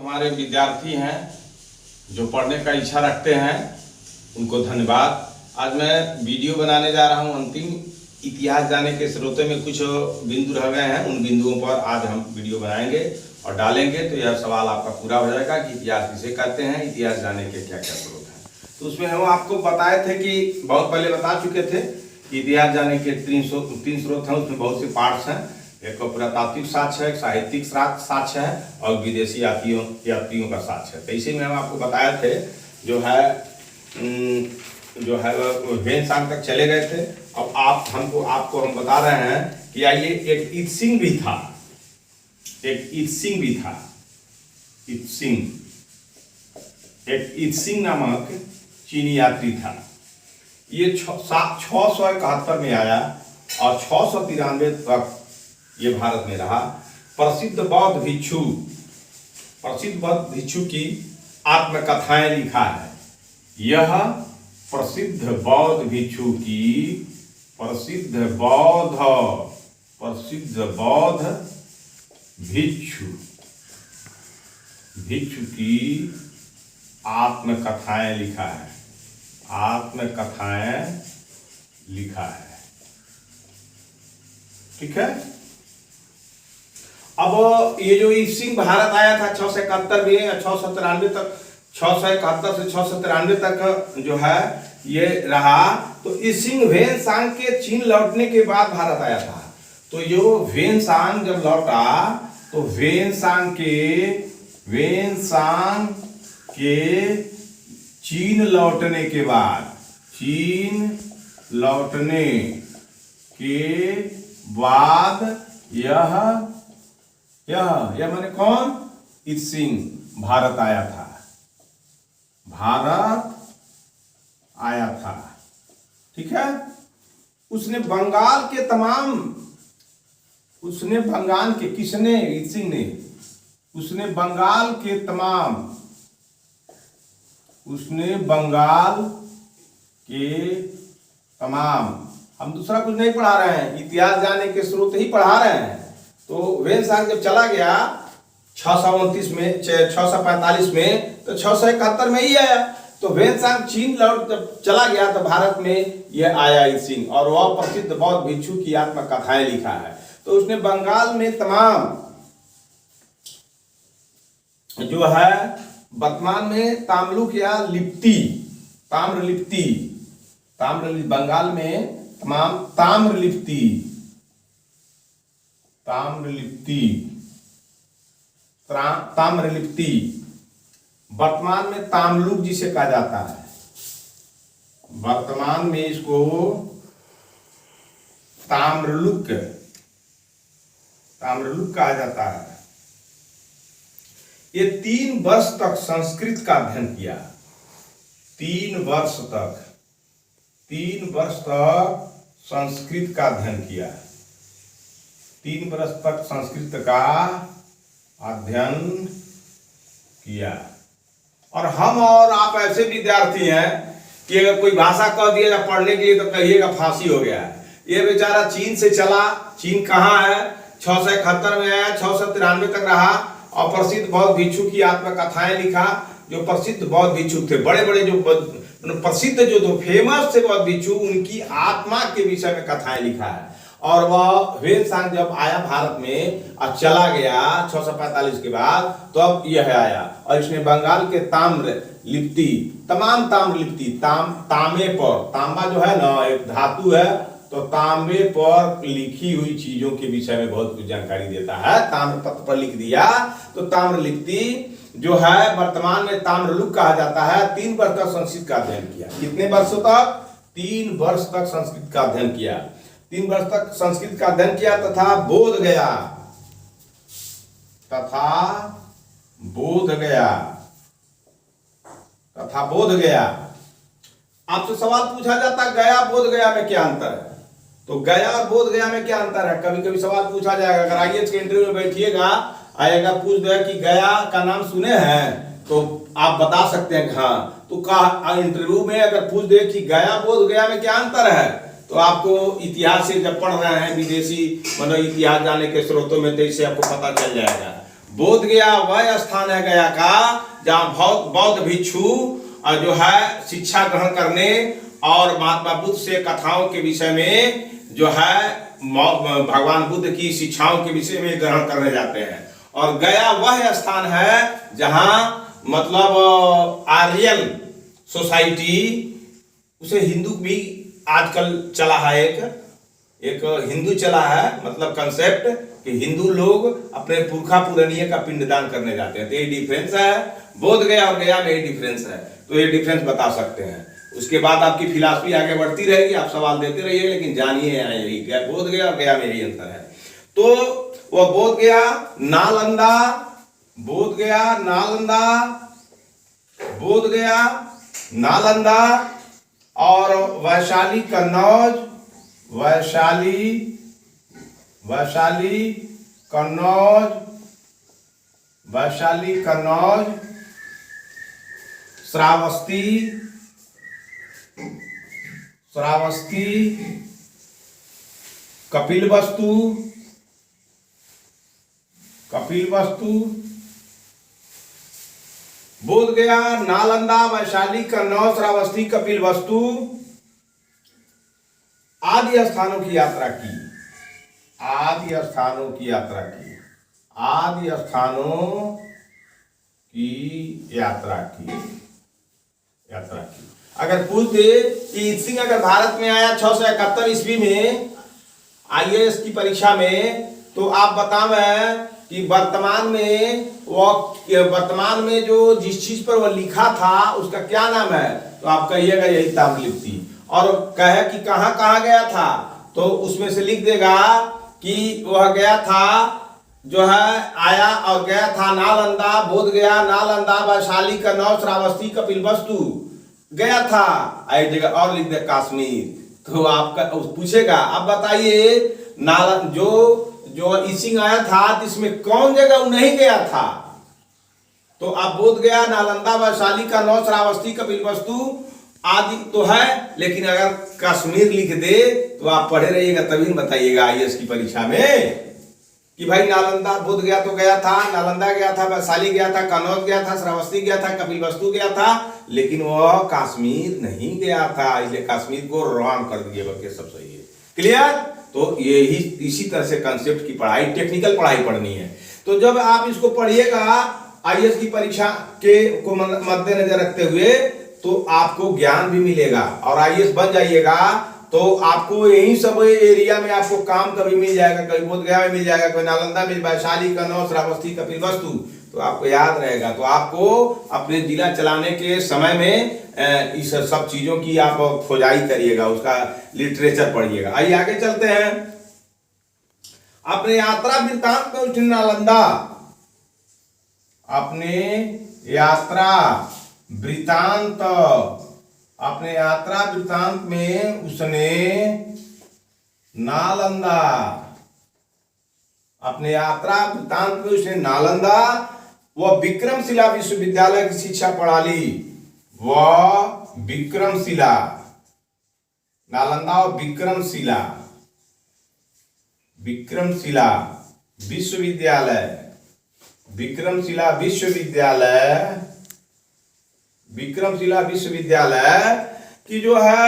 हमारे विद्यार्थी हैं जो पढ़ने का इच्छा रखते हैं उनको धन्यवाद। आज मैं वीडियो बनाने जा रहा हूं। अंतिम इतिहास जाने के स्रोतों में कुछ बिंदु रह गए हैं, उन बिंदुओं पर आज हम वीडियो बनाएंगे और डालेंगे, तो यह सवाल आपका पूरा हो जाएगा कि इतिहास किसे कहते हैं, इतिहास जाने के क्या क्या स्रोत हैं। तो उसमें हम आपको बताए थे कि बहुत पहले बता चुके थे कि इतिहास जाने के तीन स्रोत हैं, उसमें बहुत से पार्ट्स हैं। एक पुरातात्विक साक्ष्य है, एक साहित्यिक साक्ष्य है और विदेशी यात्रियों का साक्ष्य है। तो इसी में हम आपको बताए थे जो है वेनसांग तक चले गए थे। अब आपको हम बता रहे हैं कि आइए एक इत्सिंग भी था, इत्सिंग नामक चीनी यात्री था। ये 671 में आया और 693 तक ये भारत में रहा। प्रसिद्ध बौद्ध भिक्षु की आत्मकथाएं लिखा है। यह प्रसिद्ध बौद्ध भिक्षु की आत्मकथाएं लिखा है। ठीक है। अब ये जो इत्सिंग भारत आया था 671 में, 693 तक, 671 से 693 तक जो है ये रहा। तो इत्सिंग वेनसांग के चीन लौटने के बाद भारत आया था। तो जो वेनसांग जब लौटा तो वेनसांग के चीन लौटने के बाद यह माने कौन? इत्सिंग भारत आया था। ठीक है। उसने बंगाल के तमाम हम दूसरा कुछ नहीं पढ़ा रहे हैं, इतिहास जाने के स्रोत ही पढ़ा रहे हैं। तो वेनसांग जब चला गया 629 में, 645 में, तो 671 में ही आया। तो वेनसांग चीन लौट जब चला गया तो भारत में यह आया इत्सिंग, और वह प्रसिद्ध बौद्ध भिक्षु की आत्मकथाएं लिखा है। तो उसने बंगाल में तमाम जो है वर्तमान में ताम्लुक या ताम्रलिप्ति बंगाल में तमाम ताम्रलिप्ति वर्तमान में ताम्लुक जिसे कहा जाता है, वर्तमान में इसको ताम्रलुक कहा जाता है। ये 3 वर्ष तक संस्कृत का अध्ययन किया। 3 वर्ष तक संस्कृत का अध्ययन किया। 3 वर्ष तक संस्कृत का अध्ययन किया। और हम और आप ऐसे विद्यार्थी हैं कि अगर कोई भाषा कह दिया पढ़ने के लिए तो कहिएगा फांसी हो गया है। ये बेचारा चीन से चला। चीन कहाँ है? 671 में आया, 693 तक रहा और प्रसिद्ध बौद्ध भिक्षु की आत्मकथाएं लिखा। जो प्रसिद्ध बौद्ध भिक्षु थे, बड़े बड़े जो प्रसिद्ध जो फेमस थे बौद्ध भिक्षु, उनकी आत्मा के विषय में कथाएं लिखा है। और वह वेनसांग जब आया भारत में और चला गया 645 के बाद, तो अब यह आया और इसने बंगाल के तमाम ताम्रलिप्ति तांबे पर, तांबा जो है ना एक धातु है, तो तांबे पर लिखी हुई चीजों के विषय में बहुत कुछ जानकारी देता है। ताम्र पत्र पर लिख दिया। तो ताम्रलिप्ति जो है वर्तमान में ताम्रलुक कहा जाता है। 3 वर्ष तक संस्कृत का अध्ययन किया। कितने वर्षों तक? 3 वर्ष तक संस्कृत का अध्ययन किया। 3 वर्ष तक संस्कृत का अध्ययन किया तथा बोध गया। आपसे सवाल पूछा जाता गया बोध गया में क्या अंतर है? तो गया और बोध गया में क्या अंतर है? कभी कभी सवाल पूछा जाएगा। अगर आईएएस के इंटरव्यू में बैठिएगा, आएगा पूछ दिया कि गया का नाम सुने हैं, तो आप बता सकते हैं हाँ। तो इंटरव्यू में अगर पूछ दे कि गया बोध गया में क्या अंतर है, तो आपको इतिहास से जब पढ़ रहे हैं विदेशी मतलब इतिहास जाने के स्रोतों में, तो इससे आपको पता चल जाएगा। बोध गया वह स्थान है गया का जहाँ बौद्ध भिक्षु जो है शिक्षा ग्रहण करने और महात्मा बुद्ध से कथाओं के विषय में जो है भगवान बुद्ध की शिक्षाओं के विषय में ग्रहण करने जाते हैं। और गया वह स्थान है जहां मतलब आर्यन सोसाइटी, उसे हिंदू भी आजकल चला है, एक हिंदू चला है, मतलब कंसेप्ट कि हिंदू लोग अपने पुरखा पुरानिया का पिंडदान करने जाते हैं। तो ये डिफरेंस है, बोध गया और गया में ये डिफरेंस है। तो ये डिफरेंस बता सकते हैं। उसके बाद आपकी फिलॉसफी आगे बढ़ती रहेगी, आप सवाल देते रहिए, लेकिन जानिए यहाँ यही क्या बोध गया और गया में यही अंतर है। तो वह बोध गया नालंदा, बोध गया नालंदा, बोध गया नालंदा और वैशाली कन्नौज, वैशाली कन्नौज, वैशाली कन्नौज, श्रावस्ती, कपिलवस्तु, बोध गया नालंदा वैशाली कन्नौज श्रावस्ती कपिलवस्तु आदि स्थानों की यात्रा की, आदि स्थानों की यात्रा की, आदि स्थानों की यात्रा की, यात्रा की। अगर पूछते कि ईद सिंह अगर भारत में आया 671 ईस्वी में आईएएस की परीक्षा में, तो आप बतावें कि वर्तमान में जो जिस चीज पर वह लिखा था उसका क्या नाम है, तो आप कहिएगा यही ताम्रलिप्ति। और कहे कि कहां कहां गया था, तो उसमें से लिख देगा कि वह गया था जो है आया और गया था नालंदा, बोध गया नालंदा वैशाली कन्नौज श्रावस्ती कपिलवस्तु गया था। एक जगह और लिख दे कश्मीर। तो आपका पूछेगा आप बताइए जो ईसिंग आया था इसमें कौन जगह नहीं गया था, तो आप बोध गया नालंदा वैशाली कन्नौज श्रावस्ती कपिलवस्तु आदि तो है, लेकिन अगर कश्मीर लिख दे तो आप पढ़े रहिएगा तभी बताइएगा आईएएस की परीक्षा में कि भाई नालंदा बोध गया तो गया था, नालंदा गया था, वैशाली गया था, कन्नौज गया था, श्रावस्ती गया था, कपिलवस्तु गया था, लेकिन वह कश्मीर नहीं गया था, इसलिए कश्मीर को रॉन्ग कर दिए। बल्कि सब सही है। क्लियर? तो यही इसी तरह से कंसेप्ट की पढ़ाई, टेक्निकल पढ़ाई पढ़नी है। तो जब आप इसको पढ़िएगा आईएएस की परीक्षा के को मद्देनजर रखते हुए, तो आपको ज्ञान भी मिलेगा और आईएएस बन जाइएगा, तो आपको यही सब एरिया में आपको काम कभी मिल जाएगा, कभी बोध गया में मिल जाएगा, कभी नालंदा में, वैशाली कन्नौज श्रावस्ती कपिलवस्तु, तो आपको याद रहेगा। तो आपको अपने जिला चलाने के समय में इस सब चीजों की आप खोजाई करिएगा, उसका लिटरेचर पढ़िएगा। आइए आगे चलते हैं। अपने यात्रा वृत्तांत में उठे नालंदा, अपने यात्रा वृत्तांत, अपने यात्रा वृत्तांत में उसने नालंदा, अपने यात्रा वृत्तांत में उसने नालंदा व विक्रमशिला विश्वविद्यालय की शिक्षा पढ़ा ली। वह विक्रमशिला, नालंदा और विक्रमशिला, विक्रमशिला विश्वविद्यालय, विक्रमशिला विश्वविद्यालय, विक्रमशिला विश्वविद्यालय की जो है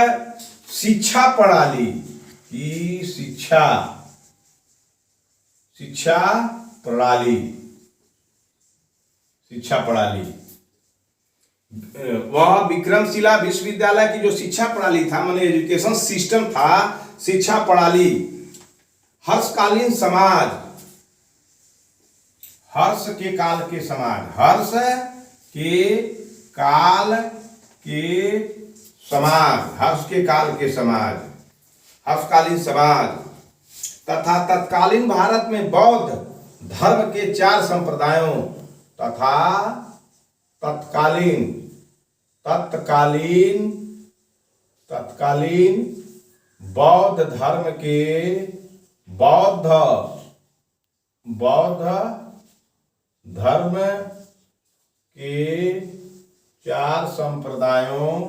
शिक्षा प्रणाली की शिक्षा प्रणाली, शिक्षा प्रणाली, वह विक्रमशिला विश्वविद्यालय की जो शिक्षा प्रणाली था, माने एजुकेशन सिस्टम था, शिक्षा प्रणाली हर्षकालीन समाज, हर्ष के काल के समाज, हर्ष के काल के समाज, हर्ष के काल के समाज, हर्षकालीन समाज तथा तत्कालीन भारत में बौद्ध धर्म के 4 संप्रदायों तथा तत्कालीन बौद्ध धर्म के बौद्ध धर्म के 4 संप्रदायों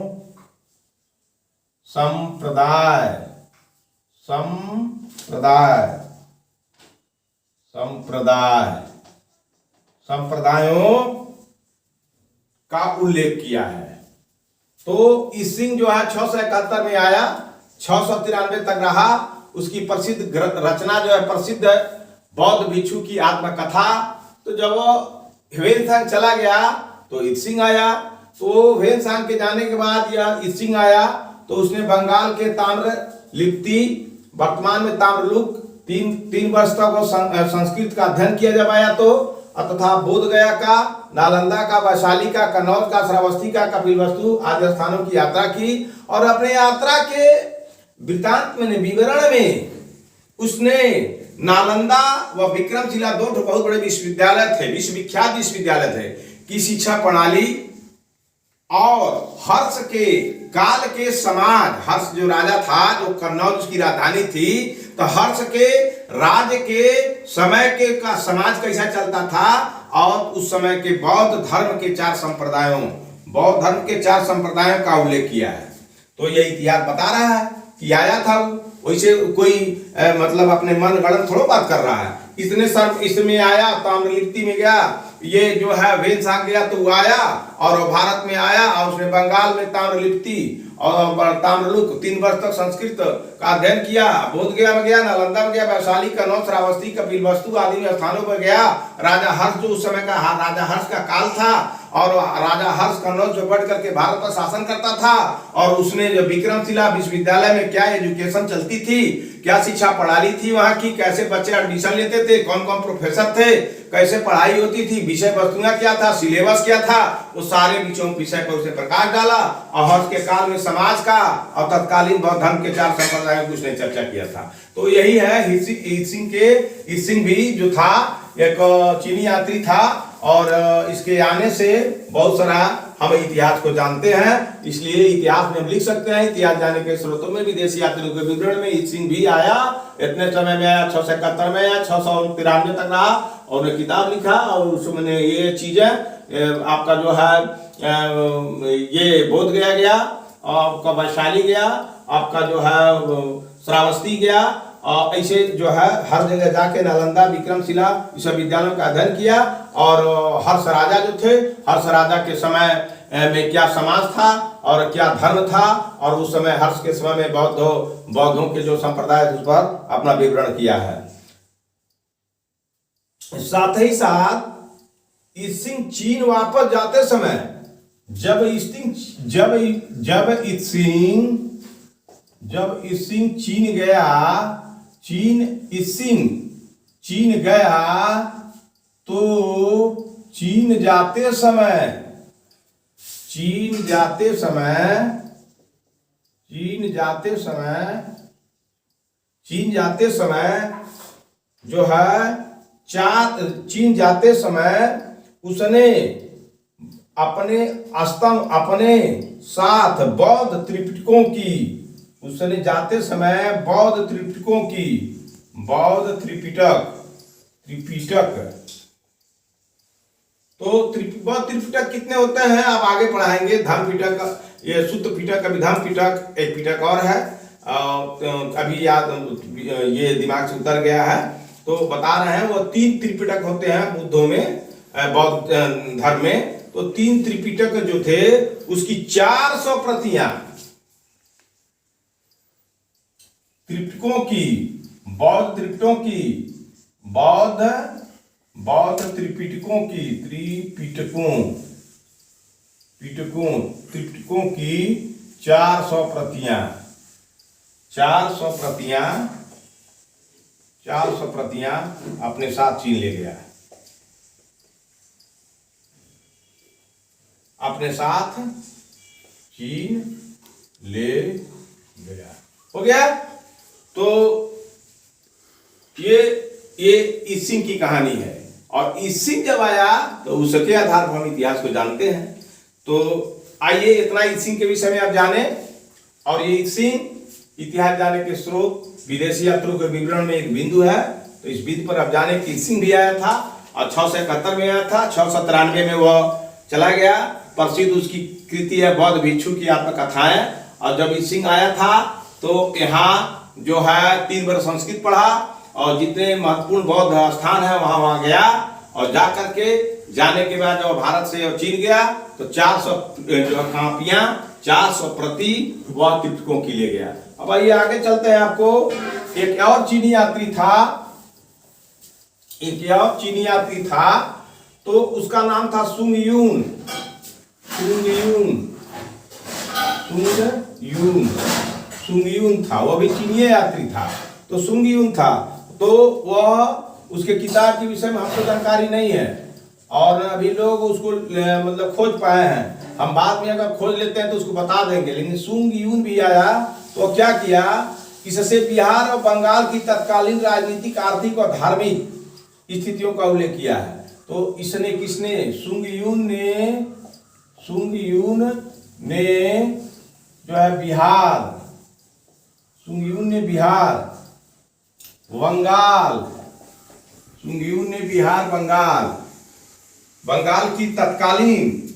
संप्रदायों का उल्लेख किया है। तो इसिंग जो है 671 में आया, 693 तक रहा। उसकी प्रसिद्ध रचना जो है प्रसिद्ध बौद्ध भिक्षु की आत्मकथा। तो जब वो ह्वेनसांग चला गया तो इत्सिंग आया। तो ह्वेनसांग के जाने के बाद यह इत्सिंग आया तो उसने बंगाल के ताम्र लिपि, वर्तमान में ताम्रलुक, तीन वर्ष तक वो संस्कृत का अध्ययन किया जब आया तो, तथा बोध गया का, नालंदा का, वैशाली का, कन्नौज का, श्रावस्ती का, कपिलवस्तु आदि स्थानों की यात्रा की। और अपने यात्रा के वृत्तांत में विवरण में उसने नालंदा व विक्रमशिला दो बहुत बड़े विश्वविद्यालय थे, विश्वविख्यात विश्वविद्यालय थे की शिक्षा प्रणाली और हर्ष के काल के समाज, हर्ष जो राजा था, जो कन्नौज उसकी राजधानी थी, तो हर्ष के राज्य के समय के का समाज कैसा चलता था और उस समय के बौद्ध धर्म के 4 संप्रदायों, बौद्ध धर्म के 4 संप्रदायों का उल्लेख किया है। तो ये इतिहास बता रहा है कि आया था। वैसे कोई मतलब अपने मन गढ़ंत थोड़ा बात कर रहा है। इतने सर्व इसमें आया, ताम्रलिप्ति में गया, ये जो है वेदसांग गया तो वो आया और भारत में आया और उसने बंगाल में ताम्रलिप्ति और ताम्रलुक 3 वर्ष तक संस्कृत का अध्ययन किया। बोध गया में गया, नालंदा में गया, वैशाली, कन्नौज, श्रावस्ती, कपिलवस्तु आदि स्थानों पर गया। राजा हर्ष जो उस समय का राजा हर्ष का काल था और राजा हर्ष कन्नौज में बढ़ करके भारत पर शासन करता था। और उसने जो विक्रमशिला विश्वविद्यालय में क्या एजुकेशन चलती थी, क्या शिक्षा प्रणाली थी वहां की, कैसे बच्चे एडमिशन लेते थे, कौन कौन प्रोफेसर थे, कैसे पढ़ाई होती थी, विषय वस्तुएं क्या था, सिलेबस क्या था, वो सारे विषय पर उसने प्रकाश डाला। और हर्ष के काल में समाज का और तत्कालीन बौद्ध धर्म के 4 संप्रदायों की उसने चर्चा किया था। तो यही है इत्सिंग भी जो था एक चीनी यात्री था और इसके आने से बहुत सारा हम इतिहास को जानते हैं। इसलिए इतिहास में हम लिख सकते हैं, इतिहास जाने के स्रोतों में विदेशी यात्रियों के विवरण में इत्सिंग भी आया। इतने समय में आया, 671 में आया, 693 तक रहा और उन्हें किताब लिखा। और उसमें ये चीजें आपका जो है ये बोध गया, आपका वैशाली गया, आपका जो है श्रावस्ती गया, और ऐसे जो है हर जगह जाके नालंदा, विक्रमशिला विश्वविद्यालयों का अध्ययन किया। और हर्ष राजा जो थे, हर्ष राजा के समय में क्या समाज था और क्या धर्म था, और उस समय हर्ष के समय में बौद्धों के जो संप्रदाय उस पर अपना विवरण किया है। साथ ही साथ इत्सिंग चीन वापस जाते समय जब इत्सिंग चीन गया, चीन गया तो चीन जाते समय जो है चीन जाते समय उसने अपने साथ बौद्ध त्रिपिटकों की, उसने जाते समय बौद्ध त्रिपिटक तो बौद्ध त्रिपिटक कितने होते हैं आप आगे पढ़ाएंगे। धम्म पिटक, ये शुद्ध पिटक, अभी धम्म पिटक, एक पिटक और है, अभी याद ये दिमाग से उतर गया है। तो बता रहे हैं वो 3 त्रिपिटक होते हैं बुद्धों में, बौद्ध धर्म में। तो 3 त्रिपिटक जो थे उसकी 400 प्रतियां त्रिपिटकों की, बौद्ध त्रिपिटकों की 400 प्रतियां अपने साथ चीन ले गया, हो गया। तो ये इत्सिंग की कहानी है। और इत्सिंग जब आया तो उसके आधार पर हम इतिहास को जानते हैं। तो आइए इतना इत्सिंग के विषय में आप जाने। और ये इत्सिंग इतिहास जाने के स्रोत विदेशी यात्रियों के विवरण में एक बिंदु है। तो इस बिंदु पर आप जाने कि इत्सिंग भी आया था और 671 में आया था, 693 में वह चला गया। प्रसिद्ध उसकी कृति है बौद्ध भिक्षु की आत्मकथाएं। और जब इत्सिंग आया था तो यहाँ जो है 3 वर्ष संस्कृत पढ़ा और जितने महत्वपूर्ण बौद्ध स्थान है वहां गया और जा करके जाने के बाद जब भारत से चीन गया तो 400 कापियां 400 प्रति वह तीर्थकों की ले गया। अब आइए आगे चलते हैं। आपको एक और चीनी यात्री था, एक और चीनी यात्री था, तो उसका नाम था सुंग यून। सुंग यून था, वह भी चीनी यात्री था। तो सुंग यून था, तो वह उसके किताब के विषय में हमको जानकारी नहीं है और अभी लोग उसको मतलब खोज पाए हैं। हम बाद में अगर खोज लेते हैं तो उसको बता देंगे। लेकिन सुंग यून भी आया तो क्या किया, इससे बिहार और बंगाल की तत्कालीन राजनीतिक, आर्थिक और धार्मिक स्थितियों का उल्लेख किया है। तो इसने किसने, सुंग यून ने जो है बिहार, सुंग यून ने बिहार, बंगाल, सुंग यून ने बिहार, बंगाल की तत्कालीन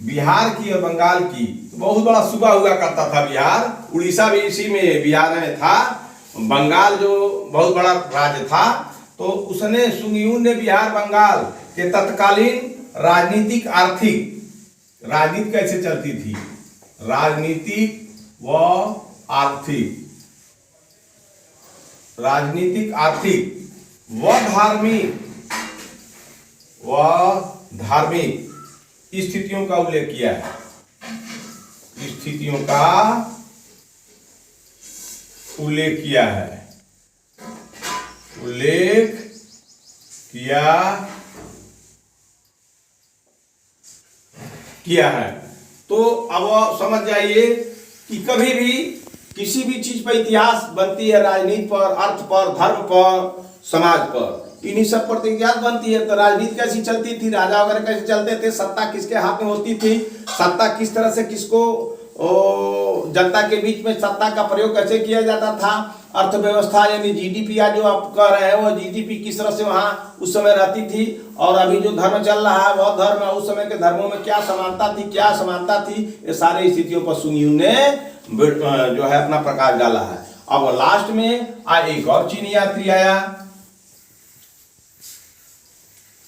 बिहार की और बंगाल की, तो बहुत बड़ा सूबा हुआ करता था बिहार। उड़ीसा भी इसी में बिहार में था। बंगाल जो बहुत बड़ा राज्य था, तो उसने सुंग यून ने बिहार बंगाल के तत्कालीन राजनीतिक, आर्थिक, राजनीति कैसे चलती थी, राजनीतिक व आर्थिक, राजनीतिक, आर्थिक व धार्मिक स्थितियों का उल्लेख किया है। स्थितियों का उल्लेख किया है, उल्लेख किया है। तो अब समझ जाइए कि कभी भी किसी भी चीज पर इतिहास बनती है, राजनीति पर, अर्थ पर, धर्म पर, समाज पर, इन्हीं सब पर इतिहास बनती है। तो राजनीति कैसी चलती थी, राजा वगैरह कैसे चलते थे, सत्ता किसके हाथ में होती थी, सत्ता किस तरह से किसको जनता के बीच में सत्ता का प्रयोग कैसे किया जाता था, अर्थव्यवस्था यानी जीडीपी आज जो आप कह रहे हैं वो जीडीपी किस तरह से वहाँ उस समय रहती थी, और अभी जो धर्म चल रहा है वह धर्म उस समय के धर्मों में क्या समानता थी, ये सारी स्थितियों पर सुंग यून ने जो है अपना प्रकाश डाला है। अब लास्ट में एक और चीनी यात्री आया,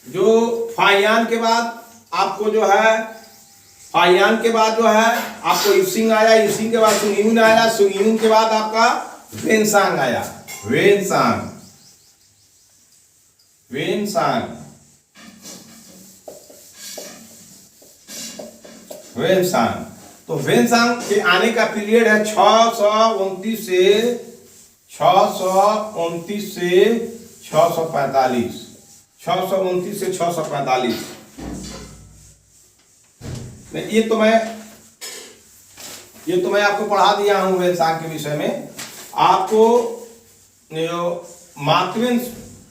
जो फाहियान के बाद आपको जो है, फाहियान के बाद जो है आपको यूसिंग आया, यूसिंग के बाद सुंग यून आया, सुंग यून के बाद आपका वेनसांग आया, वेनसांग। तो वेनसांग के आने का पीरियड है 629 से 645, 629 से 645। ये तो मैं आपको पढ़ा दिया हूं वेनसांग के विषय में। आपको मातवेन,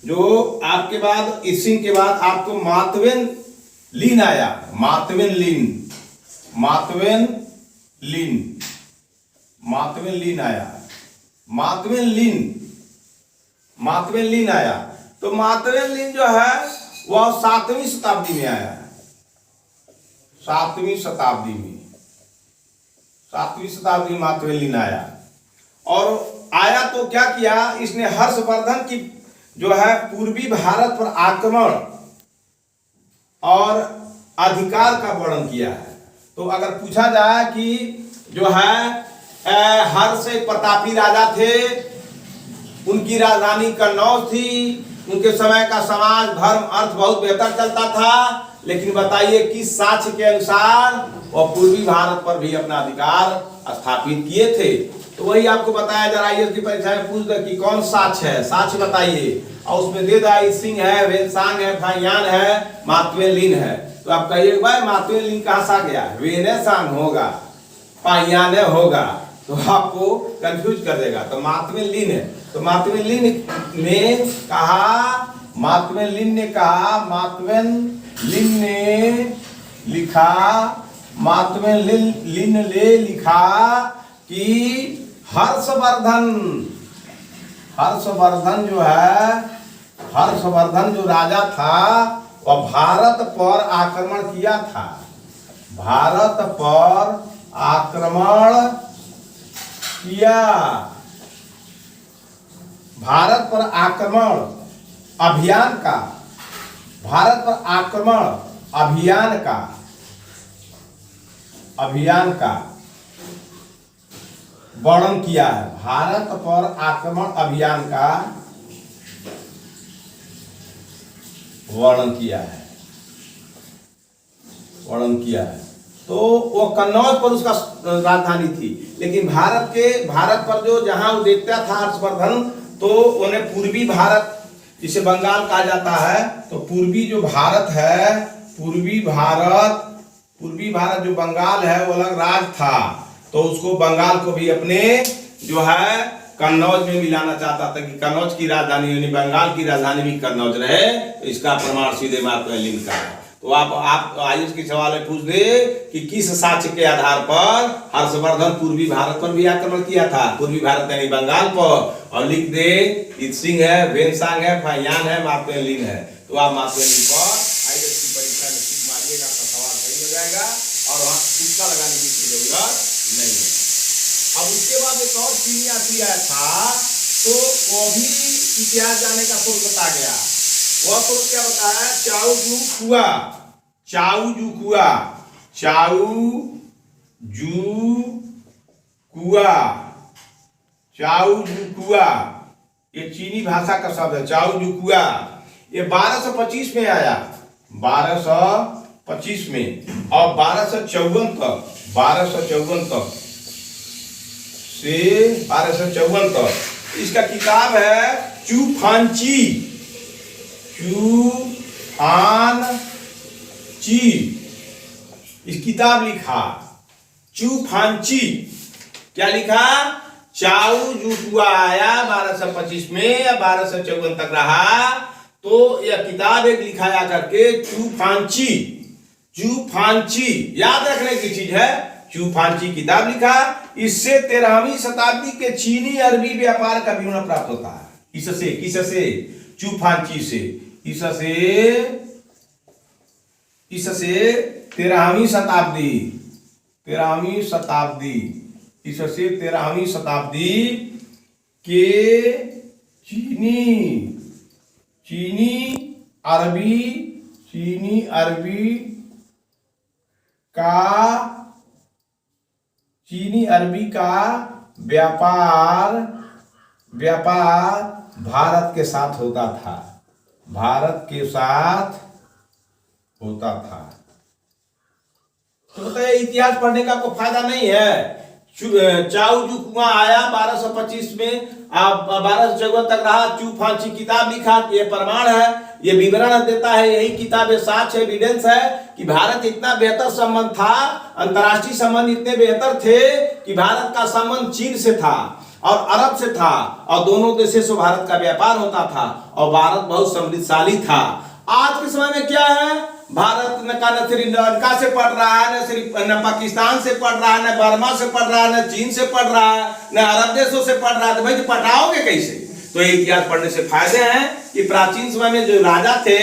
जो आपके बाद इसिंग के बाद आपको मातवेन लिन आया, मातवेन लिन आया। तो मातवेन लिन जो है वह 7वीं शताब्दी में आया है, 7वीं शताब्दी में मातवेन लिन आया। और आया तो क्या किया, इसने हर्षवर्धन की जो है पूर्वी भारत पर आक्रमण और अधिकार का वर्णन किया है। तो अगर पूछा जाए कि जो है हर्ष एक प्रतापी राजा थे, उनकी राजधानी कन्नौज थी, उनके समय का समाज, धर्म, अर्थ बहुत बेहतर चलता था, लेकिन बताइए किस साक्ष्य के अनुसार वह पूर्वी भारत पर भी अपना अधिकार स्थापित किए थे। तो वही आपको बताया जा रहा है, इसकी परीक्षा में पूछ दे कि कौन साक्ष्य है, साक्ष्य बताइए, और उसमें दे दा सिंह है, वेनसांग है, फाहियान है, मातवेन लिन है। तो आप कहिए भाई मातवेन लिन कहां से आ गया, वेनसांग होगा, फाहियान होगा, तो आपको कंफ्यूज कर देगा। तो मातवेन लिन है। तो मातवेन लिन ने कहा, मातवेन लिन ने लिखा कि हर्षवर्धन जो राजा था वह भारत पर आक्रमण किया था, भारत पर आक्रमण अभियान का, भारत पर आक्रमण अभियान का वर्णन किया है। भारत पर आक्रमण अभियान का वर्णन किया है। तो वो कन्नौज पर उसका राजधानी थी, लेकिन भारत पर जो जहां वो देखता था हर्षवर्धन, तो उन्हें पूर्वी भारत जिसे बंगाल कहा जाता है, तो पूर्वी जो भारत है, पूर्वी भारत जो बंगाल है वो अलग राज था, तो उसको बंगाल को भी अपने जो है कन्नौज में मिलाना चाहता था कि कन्नौज की राजधानी यानी बंगाल की राजधानी भी कन्नौज रहे। तो इसका प्रमाण सीधे मार्क ट्वेन का है। तो आप आयुष के सवाल में पूछ दे कि किस साक्ष्य के आधार पर हर्षवर्धन पूर्वी भारत पर भी आक्रमण किया था, पूर्वी भारत यानी बंगाल पर, और लिख दे इत्सिंग है, वेनसांग है, फायान है, मार्क ट्वेन है। तो आप मार्क ट्वेन पर आयुष की परीक्षा में टिक मारिएगा, आपका सवाल सही हो जाएगा और वहां तुक्का लगाने की जरूरत नहीं है। अब उसके बाद एक और चीनी आया था, तो वो भी इतिहास जाने का स्रोत बता गया। वह स्रोत क्या बताया? चाउजुकुआ, ये चीनी भाषा का शब्द है। चाउजुकुआ ये 1225 में आया, 1225 में, और 1254 तक से 1254 तक इसका किताब है चूफानची। इस किताब लिखा चूफानची। क्या लिखा? चाउजुकुआ आया 1225 में या 1254 तक रहा, तो यह किताब एक लिखाया करके चूफानची याद रखने की चीज है। चूफानची किताब लिखा, इससे 13वीं शताब्दी के चीनी अरबी व्यापार का विवरण प्राप्त होता है। किससे? चूफानची से। इससे 13वीं शताब्दी के चीनी अरबी का व्यापार भारत के साथ होता था। तो बताइए इतिहास पढ़ने का आपको फायदा नहीं है। चाउजुकुआ आया 1225 में, 1254 तक रहा। चूफानची किताब लिखा, ये प्रमाण है, ये विवरण देता है। यही किताब साक्ष्य एविडेंस है कि भारत इतना बेहतर संबंध था, अंतर्राष्ट्रीय संबंध इतने बेहतर थे कि भारत का संबंध चीन से था और अरब से था, और दोनों देशों से भारत का व्यापार होता था, और भारत बहुत समृद्धशाली था। आज के समय में क्या है? भारत न श्रीलंका से पढ़ रहा है, न पाकिस्तान से पढ़ रहा है, न बर्मा से पढ़ रहा है, न चीन से पढ़ रहा है, न अरब देशों से पढ़ रहा है। तो भाई पढ़ाओगे कैसे? तो ये इतिहास पढ़ने से फायदे हैं कि प्राचीन समय में जो राजा थे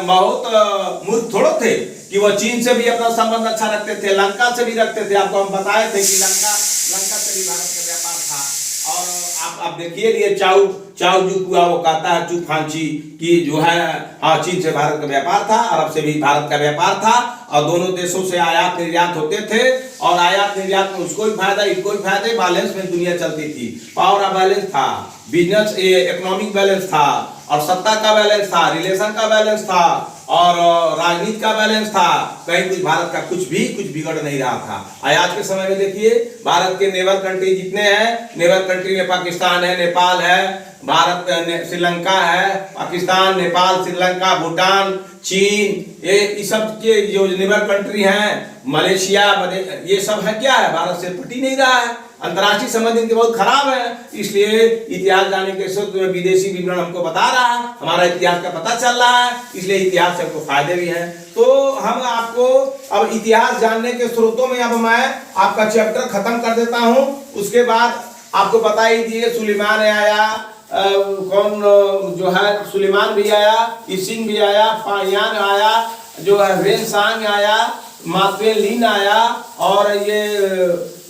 बहुत मूर्ख थोड़े थे कि वो चीन से भी अपना संबंध अच्छा रखते थे, लंका से भी रखते थे। आपको हम बताए थे कि लंका से भी भारत का व्यापार था। और आप देखिए ये चाउजुकुआ वो कहता है चूफानची कि जो है चीन से भारत का व्यापार था, अरब से भी भारत का व्यापार था, और दोनों देशों से आयात निर्यात होते थे, और आयात निर्यात में उसको भी फायदा इनको भी फायदा, बैलेंस में दुनिया चलती थी। पावर ऑफ बैलेंस था, बिजनेस इकोनॉमिक बैलेंस था, और सत्ता का बैलेंस था, रिलेशन का बैलेंस था, और राजनीति का बैलेंस था। कहीं कुछ भारत का कुछ बिगड़ नहीं रहा था। आज के समय में देखिए भारत के नेबर कंट्री जितने हैं, नेबर कंट्री में पाकिस्तान है, नेपाल है, भारत श्रीलंका है, पाकिस्तान, नेपाल, श्रीलंका, भूटान, चीन, ये सब के जो नेबर कंट्री हैं, मलेशिया, ये सब है क्या है? भारत से पट ही नहीं रहा है। अंतर्राष्ट्रीय संबंध इनके बहुत खराब है। इसलिए इतिहास जाने के स्रोत में विदेशी विवरण हमको बता रहा है, हमारा इतिहास का पता चल रहा है, इसलिए इतिहास से हमको फायदे भी हैं। तो हम आपको अब इतिहास जानने के स्रोतों में अब मैं आपका चैप्टर खत्म कर देता हूं। उसके बाद आपको बता ही दिए सुलेमान आया, कौन जो है सुलेमान भी आया, इसिंग भी आया, फायान आया, जो है वेनसांग आया, मार्क ट्वेन आया, और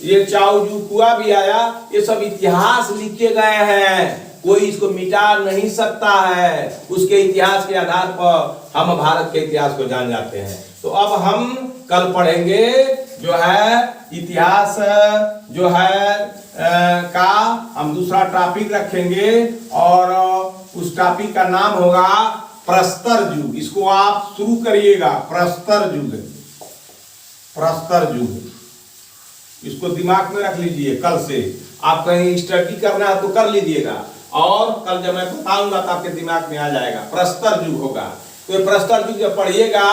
ये चाओजू कुआ भी आया, ये सब इतिहास लिखे गए हैं, कोई इसको मिटा नहीं सकता है। उसके इतिहास के आधार पर हम भारत के इतिहास को जान जाते हैं। तो अब हम कल पढ़ेंगे जो है इतिहास जो है का हम दूसरा टॉपिक रखेंगे और उस टॉपिक का नाम होगा प्रस्तर युग। इसको आप शुरू करिएगा, प्रस्तर युग, प्रस्तर युग। इसको दिमाग में रख लीजिए, कल से आप कहीं स्टडी करना है तो कर लीजिएगा, और कल जब मैं बताऊंगा तो आपके दिमाग में आ जाएगा, प्रस्तर युग होगा। तो प्रस्तर युग जब पढ़िएगा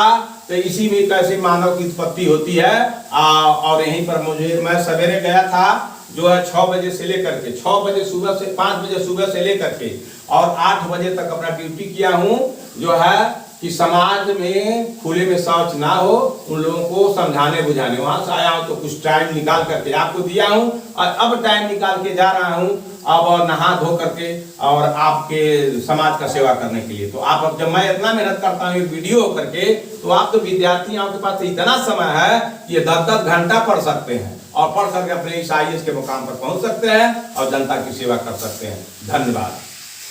तो इसी में कैसे मानव की उत्पत्ति होती है। और यहीं पर मैं सवेरे गया था जो है 6 बजे से लेकर के 6 बजे सुबह से 5 बजे सुबह से लेकर के और 8 बजे तक अपना ड्यूटी किया हूँ, जो है कि समाज में खुले में शौच ना हो, उन लोगों को समझाने बुझाने। वहां से आया हूं तो कुछ टाइम निकाल करके आपको दिया हूं, और अब टाइम निकाल के जा रहा हूं अब नहा धो करके और आपके समाज का सेवा करने के लिए। तो आप अब जब मैं इतना मेहनत करता हूँ वीडियो करके, तो आप तो विद्यार्थी आपके पास इतना समय है कि ये 10-10 घंटा पढ़ सकते हैं और पढ़ करके अपने इस IAS के मुकाम पर पहुंच सकते हैं और जनता की सेवा कर सकते हैं। धन्यवाद।